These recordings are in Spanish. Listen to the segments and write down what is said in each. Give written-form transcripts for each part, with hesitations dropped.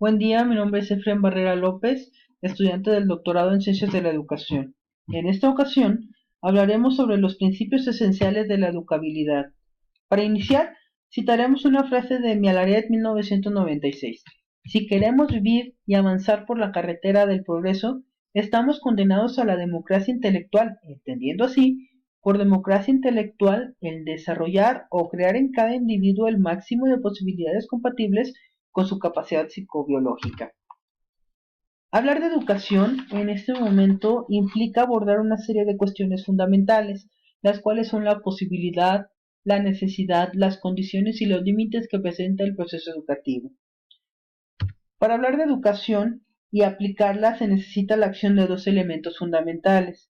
Buen día, mi nombre es Efraín Barrera López, estudiante del doctorado en Ciencias de la Educación. En esta ocasión hablaremos sobre los principios esenciales de la educabilidad. Para iniciar, citaremos una frase de Mialaret 1996. Si queremos vivir y avanzar por la carretera del progreso, estamos condenados a la democracia intelectual, entendiendo así por democracia intelectual el desarrollar o crear en cada individuo el máximo de posibilidades compatibles con su capacidad psicobiológica. Hablar de educación en este momento implica abordar una serie de cuestiones fundamentales, las cuales son la posibilidad, la necesidad, las condiciones y los límites que presenta el proceso educativo. Para hablar de educación y aplicarla se necesita la acción de dos elementos fundamentales.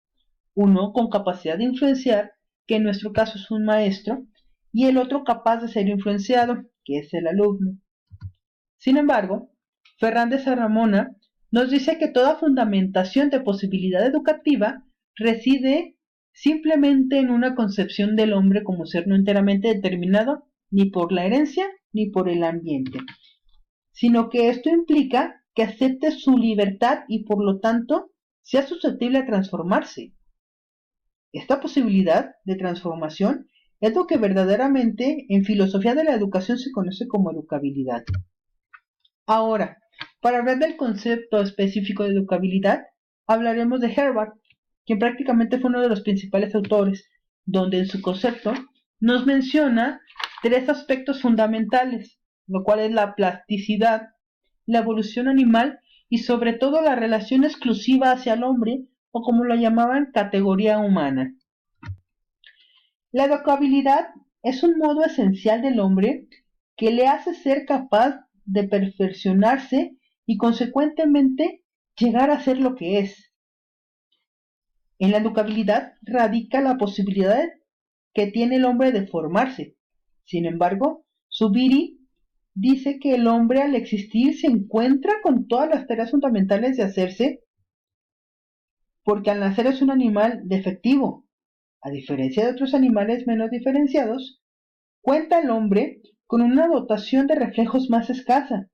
Uno con capacidad de influenciar, que en nuestro caso es un maestro, y el otro capaz de ser influenciado, que es el alumno. Sin embargo, Fernández Ramona nos dice que toda fundamentación de posibilidad educativa reside simplemente en una concepción del hombre como ser no enteramente determinado ni por la herencia ni por el ambiente, sino que esto implica que acepte su libertad y por lo tanto sea susceptible a transformarse. Esta posibilidad de transformación es lo que verdaderamente en filosofía de la educación se conoce como educabilidad. Ahora, para hablar del concepto específico de educabilidad, hablaremos de Herbart, quien prácticamente fue uno de los principales autores, donde en su concepto nos menciona tres aspectos fundamentales, lo cual es la plasticidad, la evolución animal y sobre todo la relación exclusiva hacia el hombre, o como lo llamaban, categoría humana. La educabilidad es un modo esencial del hombre que le hace ser capaz de perfeccionarse y consecuentemente llegar a ser lo que es. En la educabilidad radica la posibilidad que tiene el hombre de formarse. Sin embargo, Zubiri dice que el hombre al existir se encuentra con todas las tareas fundamentales de hacerse, porque al nacer es un animal defectivo. A diferencia de otros animales menos diferenciados, cuenta el hombre con una dotación de reflejos más escasa,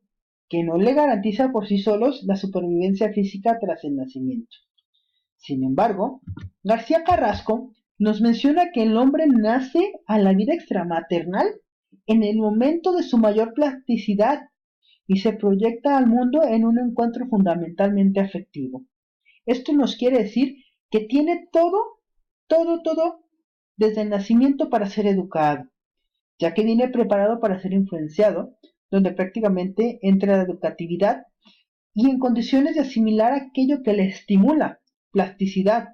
que no le garantiza por sí solos la supervivencia física tras el nacimiento. Sin embargo, García Carrasco nos menciona que el hombre nace a la vida extramaternal en el momento de su mayor plasticidad y se proyecta al mundo en un encuentro fundamentalmente afectivo. Esto nos quiere decir que tiene todo desde el nacimiento para ser educado, ya que viene preparado para ser influenciado, donde prácticamente entra la educatividad y en condiciones de asimilar aquello que le estimula, plasticidad,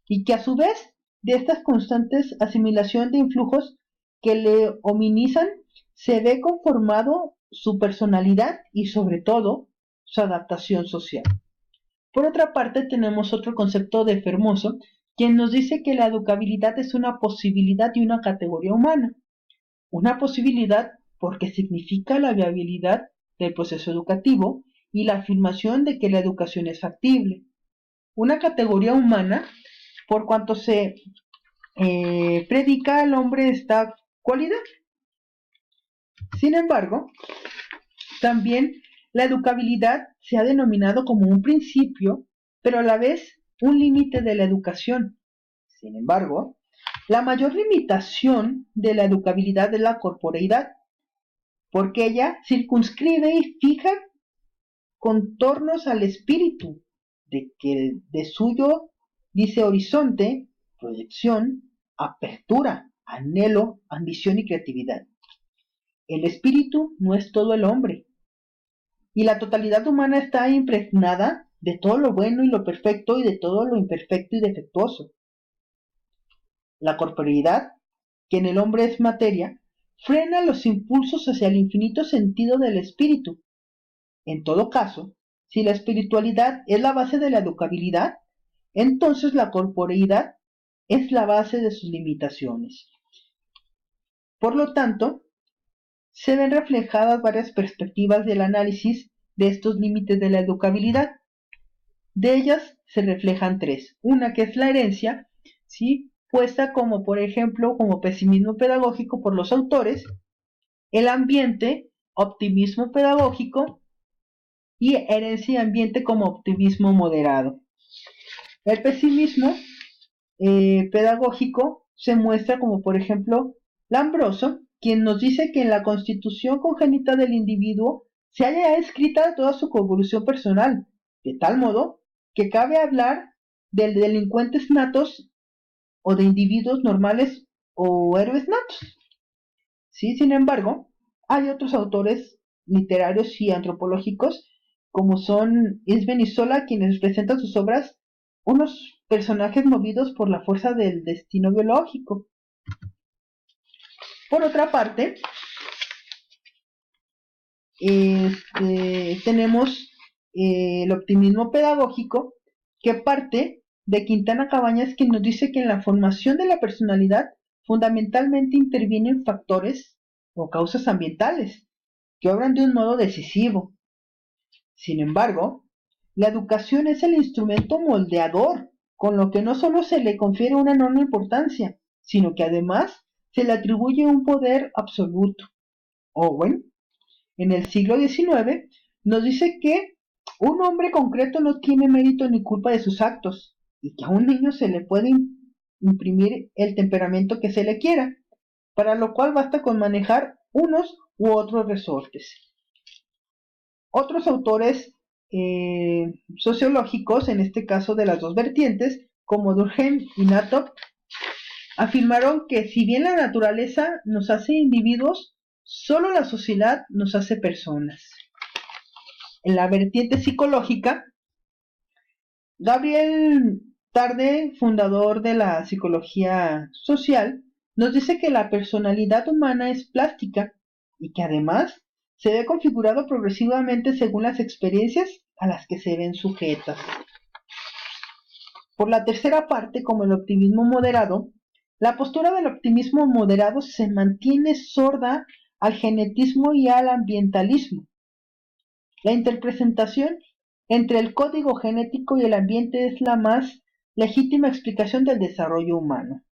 y que a su vez de estas constantes asimilación de influjos que le hominizan, se ve conformado su personalidad y sobre todo su adaptación social. Por otra parte, tenemos otro concepto de Fermoso, quien nos dice que la educabilidad es una posibilidad y una categoría humana. Una posibilidad porque significa la viabilidad del proceso educativo y la afirmación de que la educación es factible. Una categoría humana por cuanto se predica al hombre esta cualidad. Sin embargo, también la educabilidad se ha denominado como un principio, pero a la vez un límite de la educación. Sin embargo, la mayor limitación de la educabilidad es la corporeidad, porque ella circunscribe y fija contornos al espíritu, de que de suyo dice horizonte, proyección, apertura, anhelo, ambición y creatividad. El espíritu no es todo el hombre, y la totalidad humana está impregnada de todo lo bueno y lo perfecto y de todo lo imperfecto y defectuoso. La corporeidad, que en el hombre es materia, frena los impulsos hacia el infinito sentido del espíritu. En todo caso, si la espiritualidad es la base de la educabilidad, entonces la corporeidad es la base de sus limitaciones. Por lo tanto, se ven reflejadas varias perspectivas del análisis de estos límites de la educabilidad. De ellas se reflejan tres. Una que es la herencia, ¿sí?, puesta como, por ejemplo, como pesimismo pedagógico por los autores, el ambiente, optimismo pedagógico, y herencia y ambiente como optimismo moderado. El pesimismo pedagógico se muestra como, por ejemplo, Lambroso, quien nos dice que en la constitución congénita del individuo se halla escrita toda su convolución personal, de tal modo que cabe hablar de delincuentes natos o de individuos normales o héroes natos. ¿Sí? Sin embargo, hay otros autores literarios y antropológicos, como son Isben y Sola, quienes presentan sus obras unos personajes movidos por la fuerza del destino biológico. Por otra parte, tenemos el optimismo pedagógico, que parte de Quintana Cabañas, quien nos dice que en la formación de la personalidad fundamentalmente intervienen factores o causas ambientales que obran de un modo decisivo. Sin embargo, la educación es el instrumento moldeador, con lo que no solo se le confiere una enorme importancia, sino que además se le atribuye un poder absoluto. Owen, en el siglo XIX, nos dice que un hombre concreto no tiene mérito ni culpa de sus actos, y que a un niño se le puede imprimir el temperamento que se le quiera, para lo cual basta con manejar unos u otros resortes. Otros autores sociológicos, en este caso de las dos vertientes, como Durkheim y Nathop, afirmaron que si bien la naturaleza nos hace individuos, solo la sociedad nos hace personas. En la vertiente psicológica, Gabriel Tarde, fundador de la psicología social, nos dice que la personalidad humana es plástica y que además se ve configurado progresivamente según las experiencias a las que se ven sujetas. Por la tercera parte, como el optimismo moderado, la postura del optimismo moderado se mantiene sorda al genetismo y al ambientalismo. La interpretación entre el código genético y el ambiente es la más legítima explicación del desarrollo humano.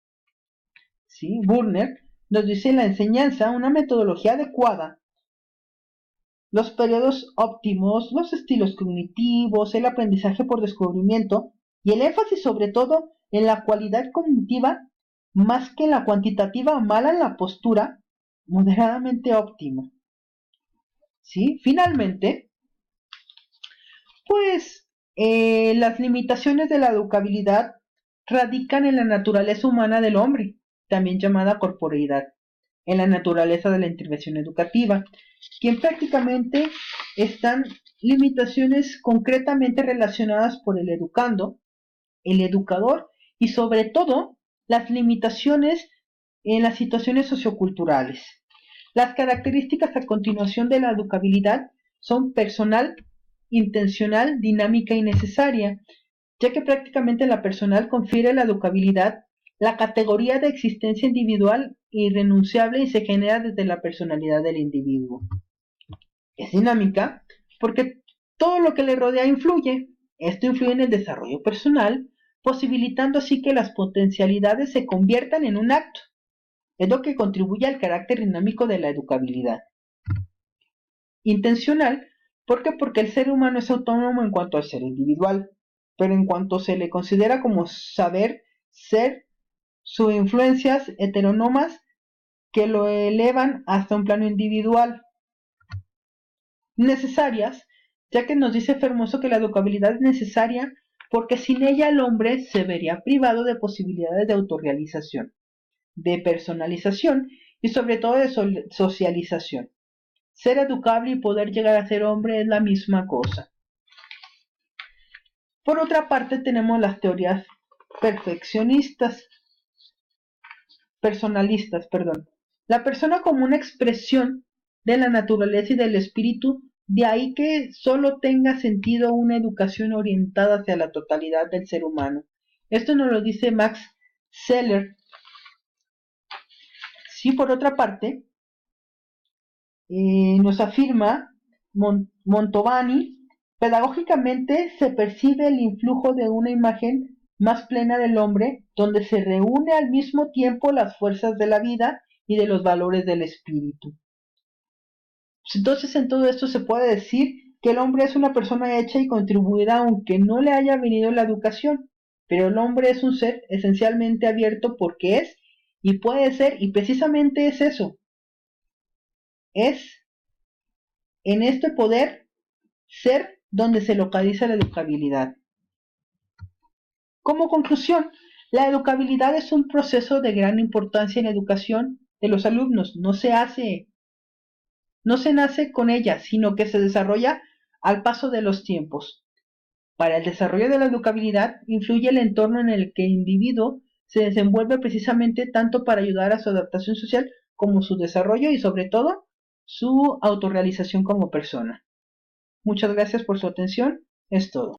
¿Sí? Burner nos dice en la enseñanza una metodología adecuada, los periodos óptimos, los estilos cognitivos, el aprendizaje por descubrimiento y el énfasis sobre todo en la cualidad cognitiva más que en la cuantitativa mala en la postura moderadamente óptima. ¿Sí? Finalmente, pues las limitaciones de la educabilidad radican en la naturaleza humana del hombre, también llamada corporeidad, en la naturaleza de la intervención educativa, quien prácticamente están limitaciones concretamente relacionadas por el educando, el educador y sobre todo las limitaciones en las situaciones socioculturales. Las características a continuación de la educabilidad son personal, intencional, dinámica y necesaria, ya que prácticamente la personal confiere a la educabilidad la categoría de existencia individual irrenunciable y se genera desde la personalidad del individuo. Es dinámica porque todo lo que le rodea influye. Esto influye en el desarrollo personal, posibilitando así que las potencialidades se conviertan en un acto. Es lo que contribuye al carácter dinámico de la educabilidad. Intencional, porque el ser humano es autónomo en cuanto al ser individual, pero en cuanto se le considera como saber ser, sus influencias heterónomas que lo elevan hasta un plano individual. Necesarias, ya que nos dice Fermoso que la educabilidad es necesaria porque sin ella el hombre se vería privado de posibilidades de autorrealización, de personalización y sobre todo de socialización. Ser educable y poder llegar a ser hombre es la misma cosa. Por otra parte tenemos las teorías personalistas. La persona como una expresión de la naturaleza y del espíritu, de ahí que solo tenga sentido una educación orientada hacia la totalidad del ser humano. Esto nos lo dice Max Seller. Sí, por otra parte, nos afirma Montovani, pedagógicamente se percibe el influjo de una imagen más plena del hombre, donde se reúne al mismo tiempo las fuerzas de la vida y de los valores del espíritu. Entonces, en todo esto se puede decir que el hombre es una persona hecha y contribuida aunque no le haya venido la educación, pero el hombre es un ser esencialmente abierto porque es y puede ser, y precisamente es eso, es en este poder ser donde se localiza la educabilidad. Como conclusión, la educabilidad es un proceso de gran importancia en la educación de los alumnos. No se nace con ella, sino que se desarrolla al paso de los tiempos. Para el desarrollo de la educabilidad influye el entorno en el que el individuo se desenvuelve precisamente tanto para ayudar a su adaptación social como su desarrollo y sobre todo su autorrealización como persona. Muchas gracias por su atención. Es todo.